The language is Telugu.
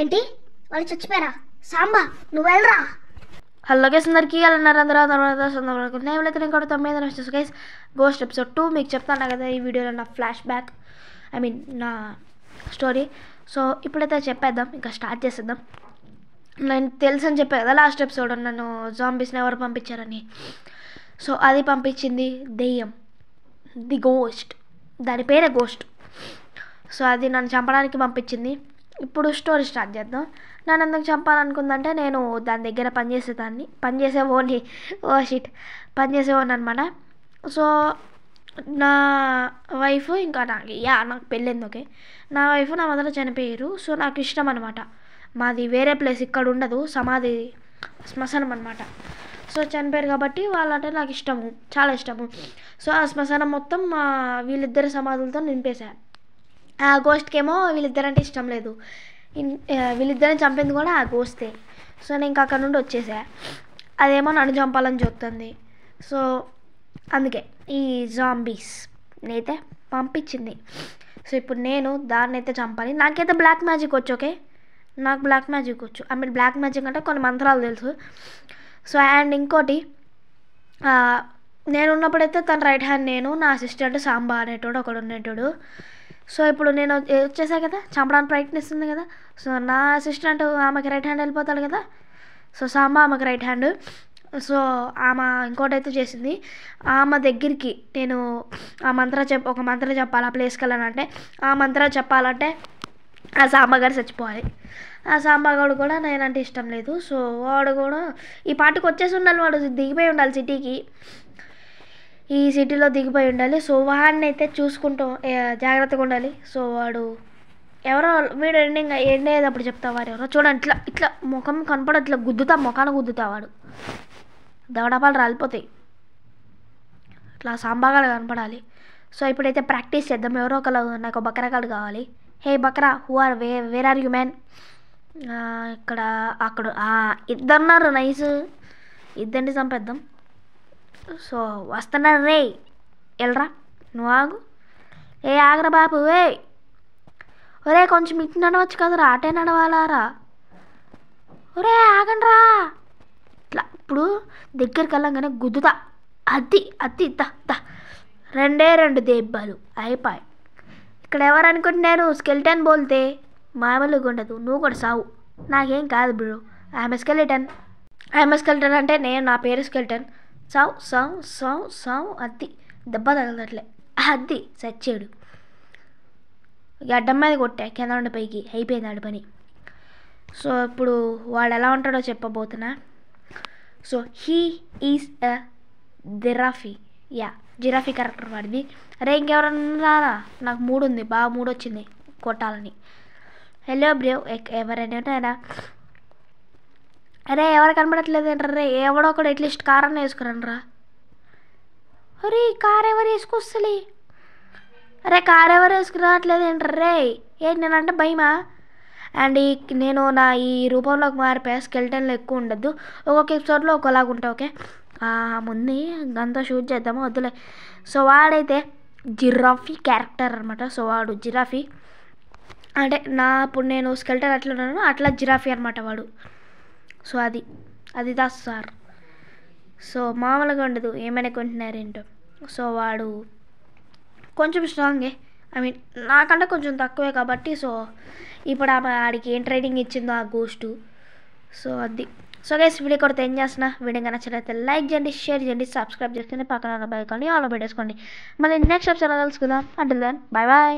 ఏంటి వాళ్ళు చచ్చిపోయారా? సాంబా నువ్వు వెళ్ళరా. హలో గైస్, అందరికీ నేను కూడా 9 గైస్ గోస్ట్ ఎపిసోడ్ 2 మీకు చెప్తాను కదా ఈ వీడియోలో నా ఫ్లాష్ బ్యాక్, నా స్టోరీ. సో ఇప్పుడైతే చెప్పేద్దాం, ఇంకా స్టార్ట్ చేసేద్దాం. నేను తెలుసు అని చెప్పాను కదా లాస్ట్ ఎపిసోడ్, నన్ను జాంబీస్ని ఎవరు పంపించారని. సో అది పంపించింది దెయ్యం, ది గోస్ట్, దాని పేరే గోస్ట్. సో అది నన్ను చంపడానికి పంపించింది. ఇప్పుడు స్టోరీ స్టార్ట్ చేద్దాం. నన్ను ఎందుకు చంపాలనుకుందంటే, నేను దాని దగ్గర పనిచేసేవాడిని అనమాట. సో నా వైఫ్ ఇంకా నాకు పెళ్ళింది. ఓకే, నా వైఫ్ నా మదర్ చనిపోయారు. సో నాకు ఇష్టం అనమాట. మాది వేరే ప్లేస్, ఇక్కడ ఉండదు, సమాధి శ్మశానం అనమాట. సో చనిపోయారు కాబట్టి వాళ్ళంటే నాకు ఇష్టము, చాలా ఇష్టము. సో ఆ శ్మశానం మొత్తం వీళ్ళిద్దరి సమాధులతో నింపేశా. ఆ గోస్ట్కి ఏమో వీళ్ళిద్దరంటే ఇష్టం లేదు, వీళ్ళిద్దరిని చంపింది కూడా ఆ గోస్టే. సో నేను ఇంకా అక్కడ నుండి వచ్చేసా. అదేమో నన్ను చంపాలని చెప్తుంది. సో అందుకే ఈ జాంబీస్ అయితే పంపించింది. సో ఇప్పుడు నేను దాన్ని అయితే చంపాలి. నాకైతే బ్లాక్ మ్యాజిక్ వచ్చు. ఓకే, నాకు బ్లాక్ మ్యాజిక్ వచ్చు. బ్లాక్ మ్యాజిక్ అంటే కొన్ని మంత్రాలు తెలుసు. సో అండ్ ఇంకోటి, నేను ఉన్నప్పుడైతే తన రైట్ హ్యాండ్ నేను, నా అసిస్టెంట్ సాంబా అనేటోడు ఒకడు ఉండేటోడు. సో ఇప్పుడు నేను వచ్చేసా కదా, చంపడానికి ప్రయత్నిస్తుంది కదా. సో నా అసిస్టెంట్ ఆమెకి రైట్ హ్యాండ్ వెళ్ళిపోతాడు కదా. సో సాంబా ఆమెకి రైట్ హ్యాండ్. సో ఆమె ఇంకోటైతే చేసింది, ఆమె దగ్గరికి నేను ఒక మంత్రం చెప్పాలి. ఆ ప్లేస్కి వెళ్ళాలంటే, ఆ మంత్రం చెప్పాలంటే ఆ సాంబాగాడు చచ్చిపోవాలి. ఆ సాంబాగాడు కూడా నేనంటే ఇష్టం లేదు. సో వాడు కూడా ఈ పాటికి వచ్చేసి ఉండాలి, వాడు దిగిపోయి ఉండాలి సిటీకి, ఈ సిటీలో దిగిపోయి ఉండాలి. సో వాడిని అయితే చూసుకుంటూ జాగ్రత్తగా ఉండాలి. సో వాడు ఎవరో వీడు ఎండ్ అయ్యేటప్పుడు చెప్తా, వాడు ఎవరో చూడండి, ఇట్లా ముఖం కనపడ, ఇట్లా ముఖాన్ని గుద్దుతా, వాడు దవడపాలు రాలిపోతాయి. ఇట్లా సాంబాగాడు కనపడాలి. సో ఇప్పుడైతే ప్రాక్టీస్ చేద్దాం. ఎవరో ఒకరు, నాకు బక్రాగాడు కావాలి. హే Bakra, where are you man? ఇక్కడ అక్కడ ఇద్దరున్నారు, నైస్, ఇద్దరిని చంపేద్దాం. సో వస్తున్నారు రే, వెళ్ళరా, నువ్వు ఆగు. ఆగరా బాబు, ఒరే కొంచెం ఇటు నడవచ్చు కదరా, అటే నడవాలారా, ఒరే ఆగండి రా. ఇట్లా ఇప్పుడు దగ్గరికి వెళ్ళంగానే గుద్దుతా, అది రెండు దెబ్బలు అయిపోయి. ఇక్కడ ఎవరు అనుకుంటున్నారు, స్కెల్టన్ బోల్తే మామూలుగా ఉండదు, నువ్వు కూడా సావు. నాకేం కాదు బ్రో, ఐఎమ్ స్కెల్టన్ అంటే నేను, నా పేరు స్కెల్టన్. సావు అది దెబ్బ తగలట్లే, అది చచ్చాడు. గడ్డం మీద కొట్టా, కింద ఉండి పైకి అయిపోయింది ఆడి పని. సో ఇప్పుడు వాడు ఎలా ఉంటాడో చెప్పబోతున్నా. So he is a giraffe character వాడిది. అరే ఇంకెవరన్నా, నాకు మూడు ఉంది, బాగా మూడు వచ్చింది కొట్టాలని. హలో బ్రో, ఎవరైనా ఉన్నారా? అరే ఎవరు కనబడట్లేదు ఏంట్రా, ఎవడో ఒకడు అట్లీస్ట్ కార్ అన్న వేసుకురండ్రా. అరే కార్ ఎవరు వేసుకొస్తలే, అరే కార్ ఎవరు వేసుకురావట్లేదు ఏంట్రా, ఏంటి నేనంటే భయమా? అండ్ నేను నా ఈ రూపంలోకి మారిపోయా, స్కెల్టన్లో ఎక్కువ ఉండద్దు, ఒక్కొక్క ఎపిసోడ్లో ఒకలాగా ఉంటా. ఓకే, ముందు దాంతో షూట్ చేద్దాము, వద్దులే. సో వాడైతే జిరాఫీ క్యారెక్టర్ అనమాట. సో వాడు జిరాఫీ అంటే ఇప్పుడు నేను స్కెల్టన్ అట్లా ఉన్నాను, అట్లా జిరాఫీ అనమాట వాడు. సో అది సార్. సో మామూలుగా ఉండదు, ఏమైనా కొంటున్నారేంటో. సో వాడు కొంచెం స్ట్రాంగే, నాకంటే కొంచెం తక్కువే కాబట్టి. సో ఇప్పుడు ఆడికి ఏం ట్రైనింగ్ ఇచ్చిందో ఆ గోస్టు. సో అది. సో గైస్ వీడియో కొడితే ఏం చేస్తున్నా, వీడియో నచ్చినట్లయితే లైక్ చేయండి, షేర్ చేయండి, సబ్స్క్రైబ్ చేసుకుని పక్కన బైకాన్ని ఆలో పెట్టేసుకోండి. మళ్ళీ నెక్స్ట్ ఎపిసోడ్ కలుసుకుందాం. Until then bye bye.